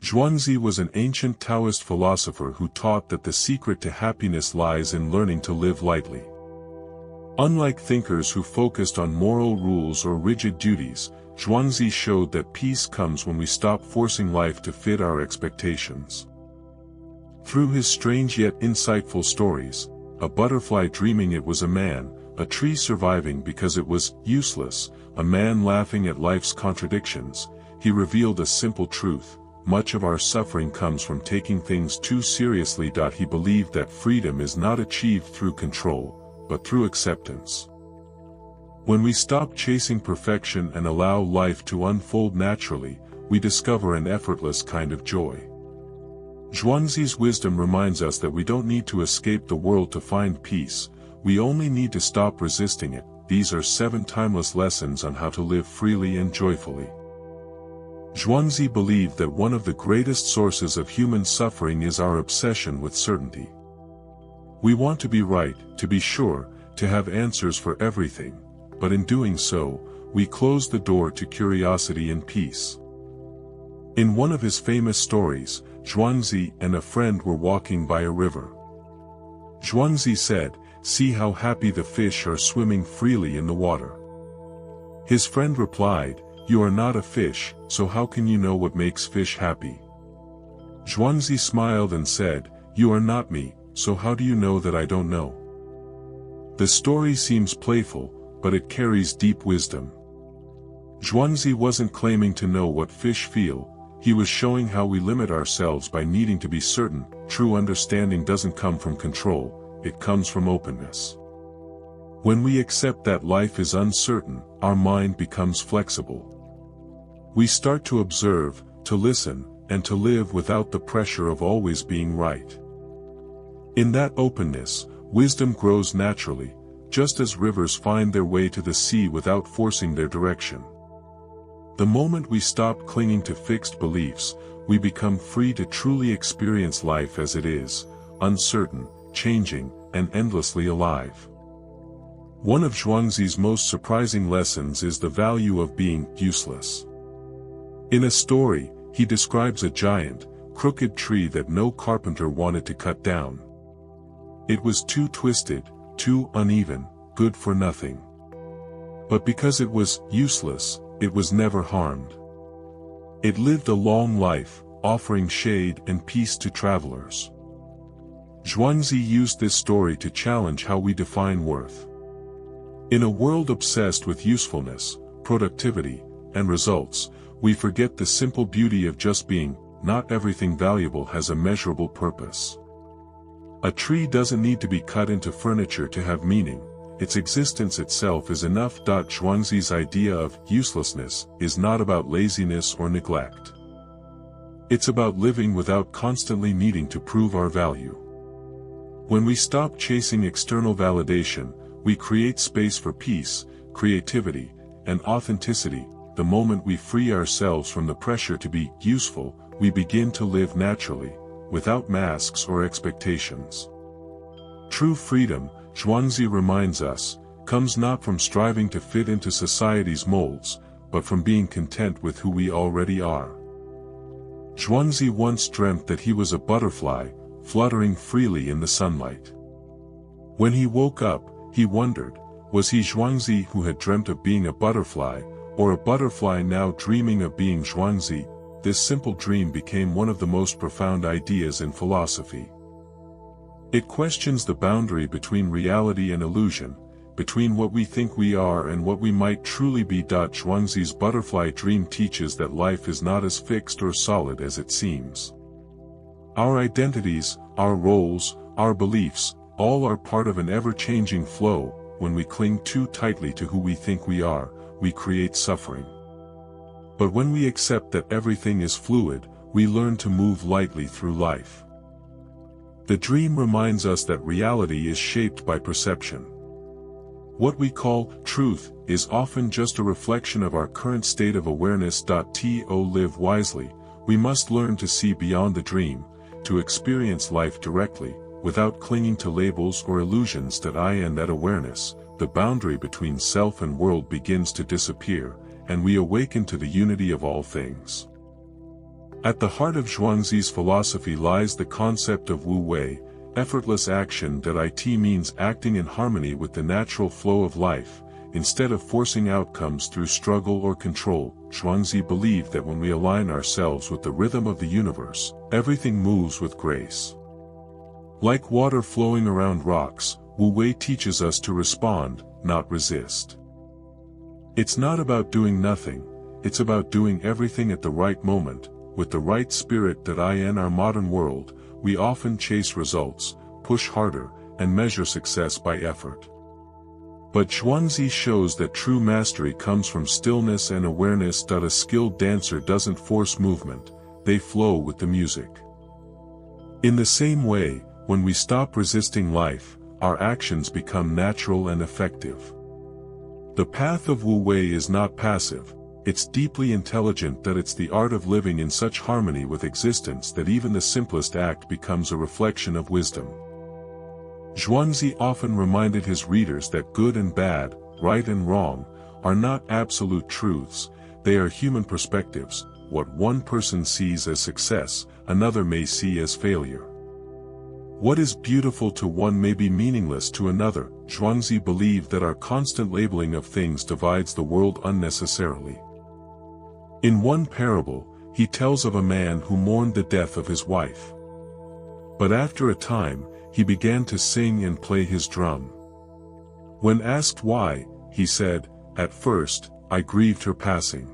Zhuangzi was an ancient Taoist philosopher who taught that the secret to happiness lies in learning to live lightly. Unlike thinkers who focused on moral rules or rigid duties, Zhuangzi showed that peace comes when we stop forcing life to fit our expectations. Through his strange yet insightful stories, a butterfly dreaming it was a man, a tree surviving because it was useless, a man laughing at life's contradictions, he revealed a simple truth: much of our suffering comes from taking things too seriously. He believed that freedom is not achieved through control, but through acceptance. When we stop chasing perfection and allow life to unfold naturally, we discover an effortless kind of joy. Zhuangzi's wisdom reminds us that we don't need to escape the world to find peace, we only need to stop resisting it. These are 7 timeless lessons on how to live freely and joyfully. Zhuangzi believed that one of the greatest sources of human suffering is our obsession with certainty. We want to be right, to be sure, to have answers for everything, but in doing so, we close the door to curiosity and peace. In one of his famous stories, Zhuangzi and a friend were walking by a river. Zhuangzi said, "See how happy the fish are swimming freely in the water." His friend replied, "You are not a fish, so how can you know what makes fish happy?" Zhuangzi smiled and said, "You are not me, so how do you know that I don't know?" The story seems playful, but it carries deep wisdom. Zhuangzi wasn't claiming to know what fish feel, he was showing how we limit ourselves by needing to be certain. True understanding doesn't come from control, it comes from openness. When we accept that life is uncertain, our mind becomes flexible. We start to observe, to listen, and to live without the pressure of always being right. In that openness, wisdom grows naturally, just as rivers find their way to the sea without forcing their direction. The moment we stop clinging to fixed beliefs, we become free to truly experience life as it is, uncertain, changing, and endlessly alive. One of Zhuangzi's most surprising lessons is the value of being useless. In a story, he describes a giant, crooked tree that no carpenter wanted to cut down. It was too twisted, too uneven, good for nothing. But because it was useless, it was never harmed. It lived a long life, offering shade and peace to travelers. Zhuangzi used this story to challenge how we define worth. In a world obsessed with usefulness, productivity, and results, we forget the simple beauty of just being. Not everything valuable has a measurable purpose. A tree doesn't need to be cut into furniture to have meaning, its existence itself is enough. Zhuangzi's idea of uselessness is not about laziness or neglect. It's about living without constantly needing to prove our value. When we stop chasing external validation, we create space for peace, creativity, and authenticity. The moment we free ourselves from the pressure to be useful, we begin to live naturally, without masks or expectations. True freedom, Zhuangzi reminds us, comes not from striving to fit into society's molds, but from being content with who we already are. Zhuangzi once dreamt that he was a butterfly, fluttering freely in the sunlight. When he woke up, he wondered, was he Zhuangzi who had dreamt of being a butterfly, or a butterfly now dreaming of being Zhuangzi? This simple dream became one of the most profound ideas in philosophy. It questions the boundary between reality and illusion, between what we think we are and what we might truly be. Zhuangzi's butterfly dream teaches that life is not as fixed or solid as it seems. Our identities, our roles, our beliefs, all are part of an ever-changing flow. When we cling too tightly to who we think we are, we create suffering. But when we accept that everything is fluid, we learn to move lightly through life. The dream reminds us that reality is shaped by perception. What we call truth is often just a reflection of our current state of awareness. To live wisely, we must learn to see beyond the dream, to experience life directly, without clinging to labels or illusions. In that awareness, the boundary between self and world begins to disappear, and we awaken to the unity of all things. At the heart of Zhuangzi's philosophy lies the concept of Wu Wei, effortless action. That it means acting in harmony with the natural flow of life, instead of forcing outcomes through struggle or control. Zhuangzi believed that when we align ourselves with the rhythm of the universe, everything moves with grace. Like water flowing around rocks, Wu Wei teaches us to respond, not resist. It's not about doing nothing, it's about doing everything at the right moment, with the right spirit. That in our modern world, we often chase results, push harder, and measure success by effort. But Zhuangzi shows that true mastery comes from stillness and awareness. A skilled dancer doesn't force movement, they flow with the music. In the same way, when we stop resisting life, our actions become natural and effective. The path of Wu Wei is not passive, it's deeply intelligent. That it's the art of living in such harmony with existence that even the simplest act becomes a reflection of wisdom. Zhuangzi often reminded his readers that good and bad, right and wrong, are not absolute truths, they are human perspectives. What one person sees as success, another may see as failure. What is beautiful to one may be meaningless to another. Zhuangzi believed that our constant labeling of things divides the world unnecessarily. In one parable, he tells of a man who mourned the death of his wife. But after a time, he began to sing and play his drum. When asked why, he said, "At first, I grieved her passing.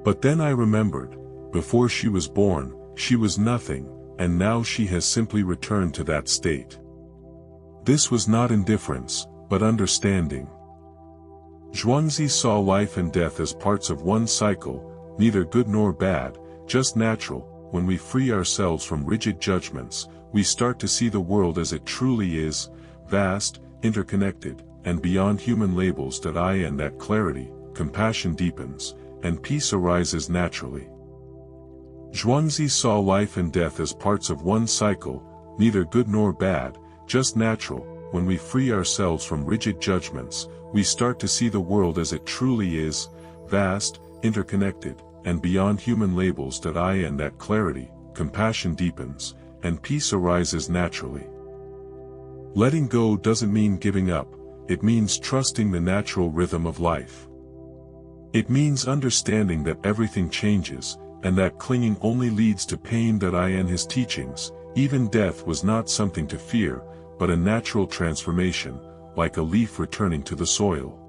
But then I remembered, before she was born, she was nothing, and now she has simply returned to that state." This was not indifference, but understanding. Zhuangzi saw life and death as parts of one cycle, neither good nor bad, just natural. When we free ourselves from rigid judgments, we start to see the world as it truly is, vast, interconnected, and beyond human labels. In that clarity, compassion deepens, and peace arises naturally. Zhuangzi saw life and death as parts of one cycle, neither good nor bad, just natural. When we free ourselves from rigid judgments, we start to see the world as it truly is, vast, interconnected, and beyond human labels. In that clarity, compassion deepens, and peace arises naturally. Letting go doesn't mean giving up, it means trusting the natural rhythm of life. It means understanding that everything changes, and that clinging only leads to pain. In his teachings, even death was not something to fear, but a natural transformation, like a leaf returning to the soil.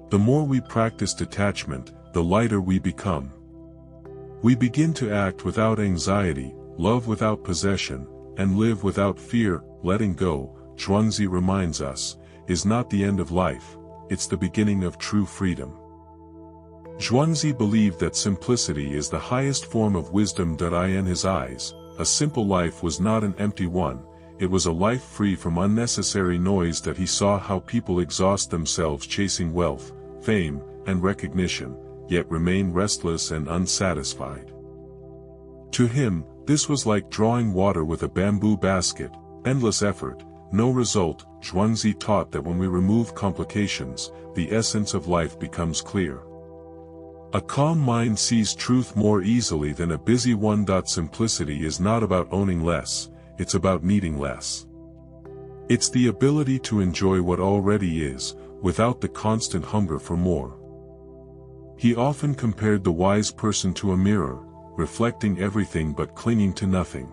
The more we practice detachment, the lighter we become. We begin to act without anxiety, love without possession, and live without fear. Letting go, Zhuangzi reminds us, is not the end of life, it's the beginning of true freedom. Zhuangzi believed that simplicity is the highest form of wisdom. In his eyes, a simple life was not an empty one, it was a life free from unnecessary noise. He saw how people exhaust themselves chasing wealth, fame, and recognition, yet remain restless and unsatisfied. To him, this was like drawing water with a bamboo basket, endless effort, no result. Zhuangzi taught that when we remove complications, the essence of life becomes clear. A calm mind sees truth more easily than a busy one. Simplicity is not about owning less, it's about needing less. It's the ability to enjoy what already is, without the constant hunger for more. He often compared the wise person to a mirror, reflecting everything but clinging to nothing.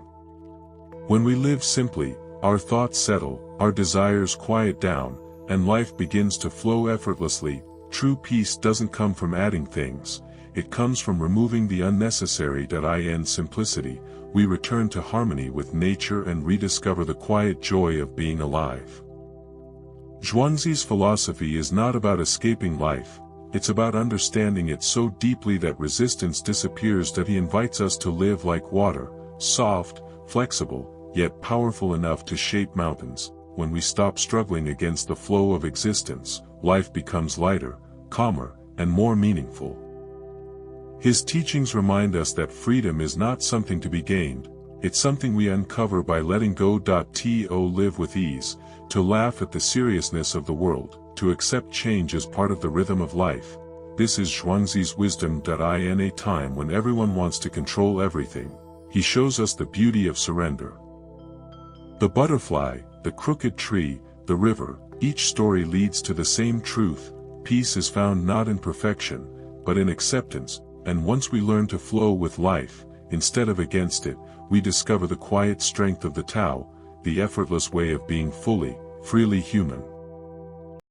When we live simply, our thoughts settle, our desires quiet down, and life begins to flow effortlessly. True peace doesn't come from adding things, it comes from removing the unnecessary. In simplicity, we return to harmony with nature and rediscover the quiet joy of being alive. Zhuangzi's philosophy is not about escaping life, it's about understanding it so deeply that resistance disappears. He invites us to live like water, soft, flexible, yet powerful enough to shape mountains. When we stop struggling against the flow of existence, life becomes lighter, calmer, and more meaningful. His teachings remind us that freedom is not something to be gained, it's something we uncover by letting go. To live with ease, to laugh at the seriousness of the world, to accept change as part of the rhythm of life. this is Zhuangzi's wisdom. In a time when everyone wants to control everything, he shows us the beauty of surrender. The butterfly, the crooked tree, the river, each story leads to the same truth: peace is found not in perfection, but in acceptance, and once we learn to flow with life, instead of against it, we discover the quiet strength of the Tao, the effortless way of being fully, freely human.